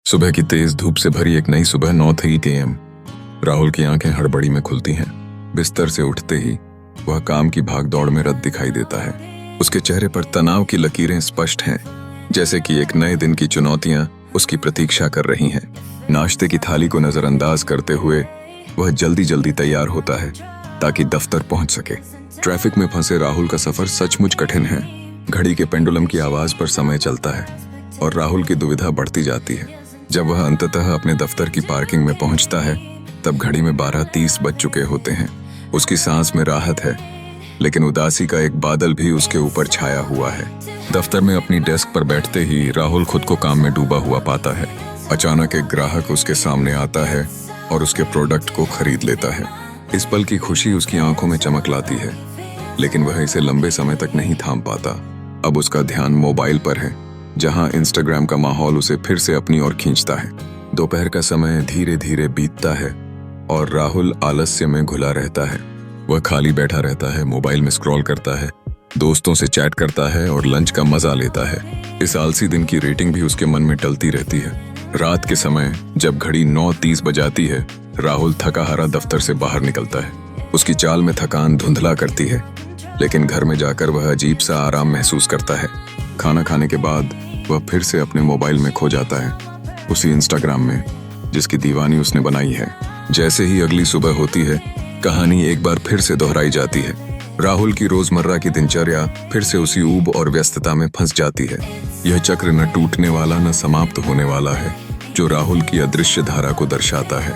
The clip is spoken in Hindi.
सुबह की तेज धूप से भरी एक नई सुबह 9:03 AM। राहुल की आंखें हड़बड़ी में खुलती हैं। बिस्तर से उठते ही वह काम की भागदौड़ में रत दिखाई देता है। उसके चेहरे पर तनाव की लकीरें स्पष्ट हैं, जैसे कि एक नए दिन की चुनौतियां उसकी प्रतीक्षा कर रही हैं। नाश्ते की थाली को नजरअंदाज करते हुए वह जल्दी जल्दी तैयार होता है ताकि दफ्तर पहुंच सके। ट्रैफिक में फंसे राहुल का सफर सचमुच कठिन है। घड़ी के पेंडुलम की आवाज पर समय चलता है और राहुल की दुविधा बढ़ती जाती है। जब वह अंततः अपने दफ्तर की पार्किंग में पहुंचता है तब घड़ी में 12:30 बज चुके होते हैं। उसकी सांस में राहत है, लेकिन उदासी का एक बादल भी उसके ऊपर छाया हुआ है। दफ्तर में अपनी डेस्क पर बैठते ही राहुल खुद को काम में डूबा हुआ पाता है। अचानक एक ग्राहक उसके सामने आता है और उसके प्रोडक्ट को खरीद लेता है। इस पल की खुशी उसकी आंखों में चमक लाती है, लेकिन वह इसे लंबे समय तक नहीं थाम पाता। अब उसका ध्यान मोबाइल पर है, जहां इंस्टाग्राम का माहौल उसे फिर से अपनी ओर खींचता है। दोपहर का समय धीरे धीरे बीतता है और राहुल आलस्य में घुला रहता है। वह खाली बैठा रहता है, मोबाइल में स्क्रॉल करता है, दोस्तों से चैट करता है और लंच का मजा लेता है। इस आलसी दिन की रेटिंग भी उसके मन में टलती रहती है। रात के समय जब घड़ी 9:30 बजाती है, राहुल थका हारा दफ्तर से बाहर निकलता है। उसकी चाल में थकान धुंधला करती है, लेकिन घर में जाकर वह अजीब सा आराम महसूस करता है। खाना खाने के बाद वह फिर से अपने मोबाइल में खो जाता है, उसी इंस्टाग्राम में जिसकी दीवानी उसने बनाई है। जैसे ही अगली सुबह होती है, कहानी एक बार फिर से दोहराई जाती है। राहुल की रोजमर्रा की दिनचर्या फिर से उसी ऊब और व्यस्तता में फंस जाती है। यह चक्र न टूटने वाला न समाप्त होने वाला है, जो राहुल की अदृश्य धारा को दर्शाता है।